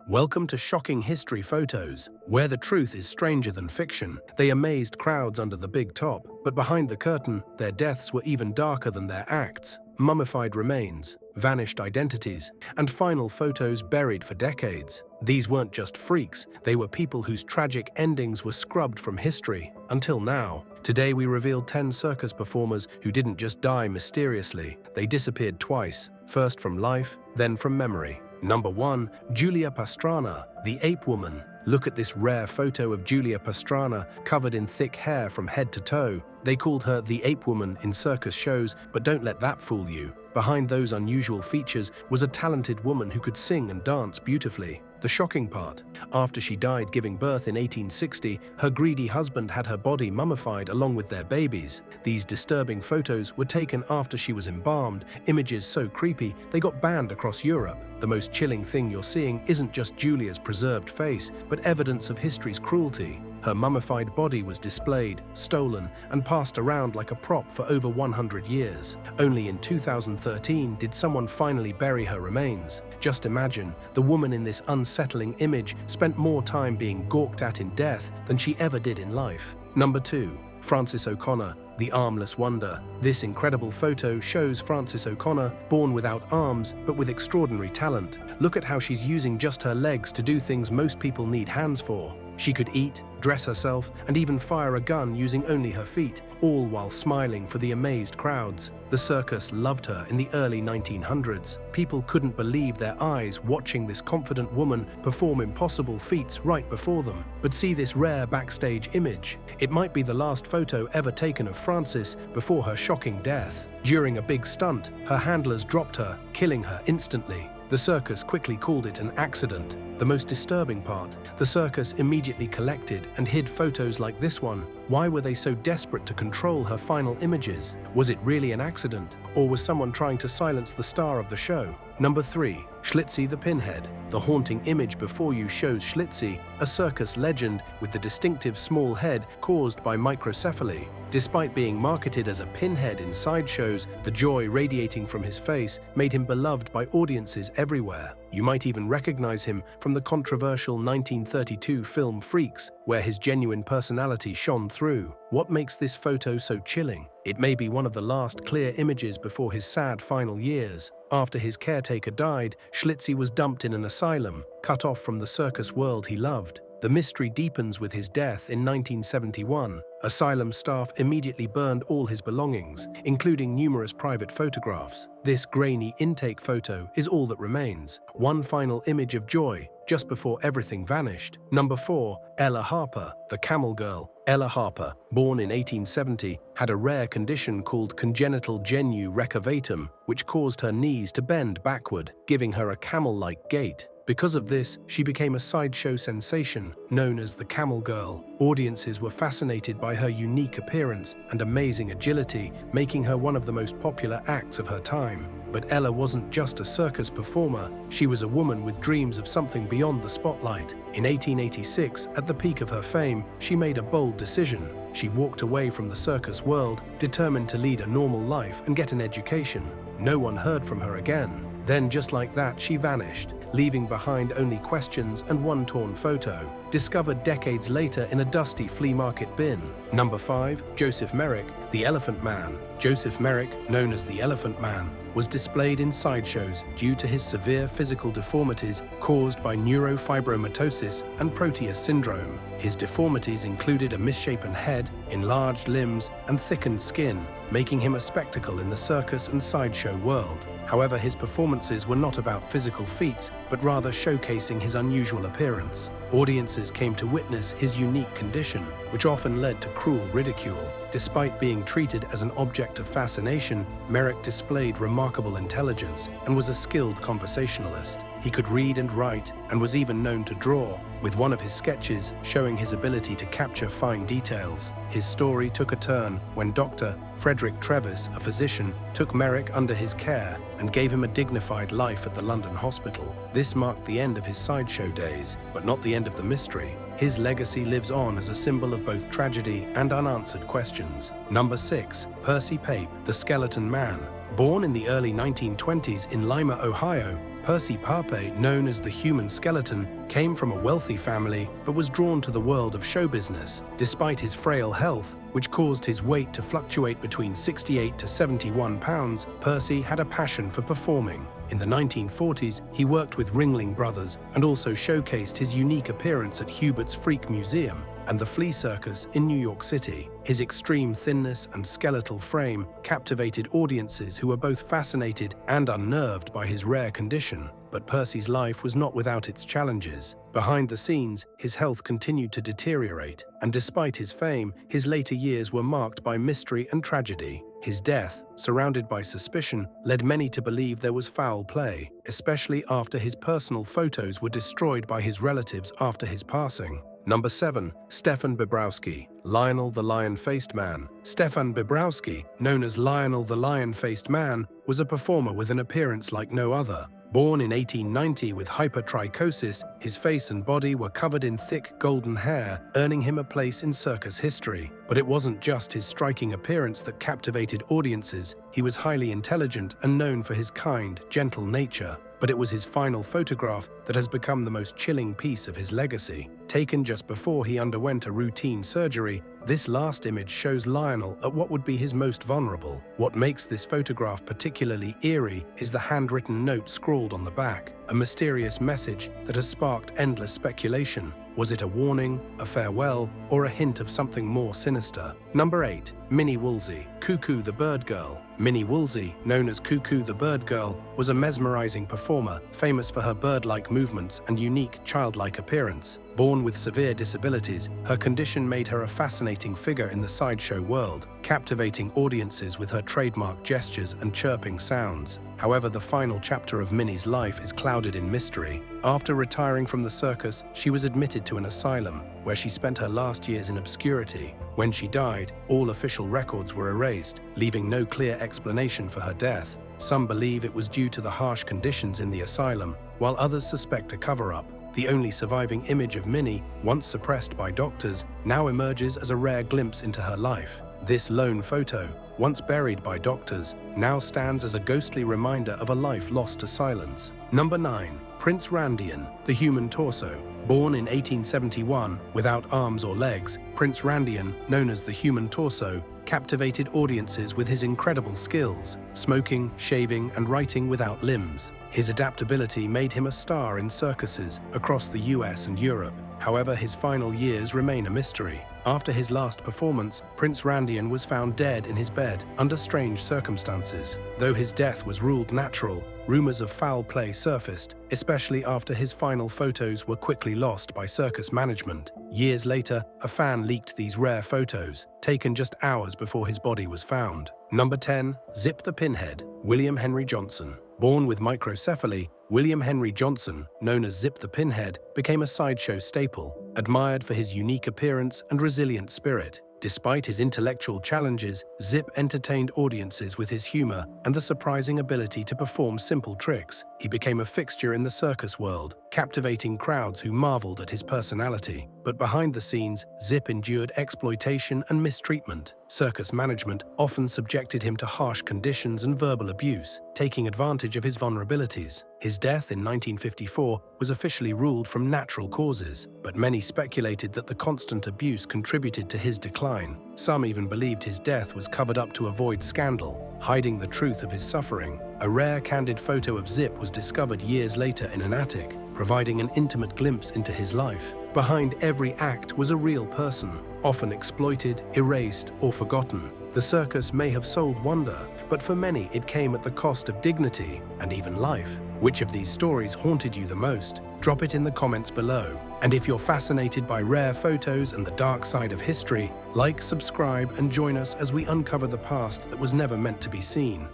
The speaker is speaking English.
Welcome to Shocking History Photos, where the truth is stranger than fiction. They amazed crowds under the big top, but behind the curtain, their deaths were even darker than their acts. Mummified remains, vanished identities, and final photos buried for decades. These weren't just freaks, they were people whose tragic endings were scrubbed from history. Until now. Today we revealed 10 circus performers who didn't just die mysteriously, they disappeared twice, first from life, then from memory. Number 1. Julia Pastrana, the Apewoman. Look at this rare photo of Julia Pastrana covered in thick hair from head to toe. They called her the Apewoman in circus shows, but don't let that fool you. Behind those unusual features was a talented woman who could sing and dance beautifully. The shocking part, after she died giving birth in 1860, her greedy husband had her body mummified along with their babies. These disturbing photos were taken after she was embalmed, images so creepy they got banned across Europe. The most chilling thing you're seeing isn't just Julia's preserved face, but evidence of history's cruelty. Her mummified body was displayed, stolen, and passed around like a prop for over 100 years. Only in 2013 did someone finally bury her remains. Just imagine, the woman in this unsettling image spent more time being gawked at in death than she ever did in life. Number 2. Frances Okconor, the armless wonder. This incredible photo shows Frances Okconor, born without arms but with extraordinary talent. Look at how she's using just her legs to do things most people need hands for. She could eat, dress herself, and even fire a gun using only her feet, all while smiling for the amazed crowds. The circus loved her in the early 1900s. People couldn't believe their eyes watching this confident woman perform impossible feats right before them. But see this rare backstage image. It might be the last photo ever taken of Frances before her shocking death. During a big stunt, her handlers dropped her, killing her instantly. The circus quickly called it an accident. The most disturbing part, the circus immediately collected and hid photos like this one. Why were they so desperate to control her final images? Was it really an accident? Or was someone trying to silence the star of the show? Number 3. Schlitzy the Pinhead. The haunting image before you shows Schlitzy, a circus legend with the distinctive small head caused by microcephaly. Despite being marketed as a pinhead in sideshows, the joy radiating from his face made him beloved by audiences everywhere. You might even recognize him from the controversial 1932 film Freaks, where his genuine personality shone through. What makes this photo so chilling? It may be one of the last clear images before his sad final years. After his caretaker died, Schlitzy was dumped in an asylum, cut off from the circus world he loved. The mystery deepens with his death in 1971. Asylum staff immediately burned all his belongings, including numerous private photographs. This grainy intake photo is all that remains. One final image of joy, just before everything vanished. Number 4. Ella Harper, the Camel Girl. Ella Harper, born in 1870, had a rare condition called congenital genu recurvatum, which caused her knees to bend backward, giving her a camel-like gait. Because of this, she became a sideshow sensation, known as the Camel Girl. Audiences were fascinated by her unique appearance and amazing agility, making her one of the most popular acts of her time. But Ella wasn't just a circus performer, she was a woman with dreams of something beyond the spotlight. In 1886, at the peak of her fame, she made a bold decision. She walked away from the circus world, determined to lead a normal life and get an education. No one heard from her again. Then, just like that, she vanished, leaving behind only questions and one torn photo, discovered decades later in a dusty flea market bin. Number 5. Joseph Merik, the Elephant Man. Joseph Merik, known as the Elephant Man, was displayed in sideshows due to his severe physical deformities caused by neurofibromatosis and Proteus syndrome. His deformities included a misshapen head, enlarged limbs, and thickened skin, making him a spectacle in the circus and sideshow world. However, his performances were not about physical feats, but rather showcasing his unusual appearance. Audiences came to witness his unique condition, which often led to cruel ridicule. Despite being treated as an object of fascination, Merik displayed remarkable intelligence and was a skilled conversationalist. He could read and write, and was even known to draw, with one of his sketches showing his ability to capture fine details. His story took a turn when Dr. Frederick Trevis, a physician, took Merik under his care and gave him a dignified life at the London hospital. This marked the end of his sideshow days, but not the end of the mystery. His legacy lives on as a symbol of both tragedy and unanswered questions. Number 6. Percy Pap, the Skeleton Man. Born in the early 1920s in Lima, Ohio, Percy Pap, known as the human skeleton, came from a wealthy family but was drawn to the world of show business. Despite his frail health, which caused his weight to fluctuate between 68 to 71 pounds, Percy had a passion for performing. In the 1940s, he worked with Ringling Brothers and also showcased his unique appearance at Hubert's Freak Museum and the Flea Circus in New York City. His extreme thinness and skeletal frame captivated audiences who were both fascinated and unnerved by his rare condition. But Percy's life was not without its challenges. Behind the scenes, his health continued to deteriorate, and despite his fame, his later years were marked by mystery and tragedy. His death, surrounded by suspicion, led many to believe there was foul play, especially after his personal photos were destroyed by his relatives after his passing. Number 7. Stefan Bobrowski, Lionel the Lionfaced Man. Stefan Bobrowski, known as Lionel the Lionfaced Man, was a performer with an appearance like no other. Born in 1890 with hypertrichosis, his face and body were covered in thick golden hair, earning him a place in circus history. But it wasn't just his striking appearance that captivated audiences. He was highly intelligent and known for his kind, gentle nature. But it was his final photograph that has become the most chilling piece of his legacy. Taken just before he underwent a routine surgery, this last image shows Lionel at what would be his most vulnerable. What makes this photograph particularly eerie is the handwritten note scrawled on the back, a mysterious message that has sparked endless speculation. Was it a warning, a farewell, or a hint of something more sinister? Number 8. Minnie Woolsey, Cuckoo the Birdgirl. Minnie Woolsey, known as Cuckoo the Birdgirl, was a mesmerizing performer, famous for her bird-like movements and unique, childlike appearance. Born with severe disabilities, her condition made her a fascinating figure in the sideshow world, captivating audiences with her trademark gestures and chirping sounds. However, the final chapter of Minnie's life is clouded in mystery. After retiring from the circus, she was admitted to an asylum, where she spent her last years in obscurity. When she died, all official records were erased, leaving no clear explanation for her death. Some believe it was due to the harsh conditions in the asylum, while others suspect a cover-up. The only surviving image of Minnie, once suppressed by doctors, now emerges as a rare glimpse into her life. This lone photo, once buried by doctors, now stands as a ghostly reminder of a life lost to silence. Number 9. Prince Randian, the human torso. Born in 1871, without arms or legs, Prince Randian, known as the human torso, captivated audiences with his incredible skills, smoking, shaving, and writing without limbs. His adaptability made him a star in circuses across the US and Europe. However, his final years remain a mystery. After his last performance, Prince Randian was found dead in his bed under strange circumstances. Though his death was ruled natural, rumors of foul play surfaced, especially after his final photos were quickly lost by circus management. Years later, a fan leaked these rare photos, taken just hours before his body was found. Number 10. Zip the Pinhead, William Henry Johnson. Born with microcephaly, William Henry Johnson, known as Zip the Pinhead, became a sideshow staple, admired for his unique appearance and resilient spirit. Despite his intellectual challenges, Zip entertained audiences with his humor and the surprising ability to perform simple tricks. He became a fixture in the circus world, captivating crowds who marveled at his personality. But behind the scenes, Zip endured exploitation and mistreatment. Circus management often subjected him to harsh conditions and verbal abuse, taking advantage of his vulnerabilities. His death in 1954 was officially ruled from natural causes, but many speculated that the constant abuse contributed to his decline. Some even believed his death was covered up to avoid scandal, hiding the truth of his suffering. A rare candid photo of Zip was discovered years later in an attic, providing an intimate glimpse into his life. Behind every act was a real person, often exploited, erased, or forgotten. The circus may have sold wonder, but for many it came at the cost of dignity and even life. Which of these stories haunted you the most? Drop it in the comments below. And if you're fascinated by rare photos and the dark side of history, like, subscribe, and join us as we uncover the past that was never meant to be seen.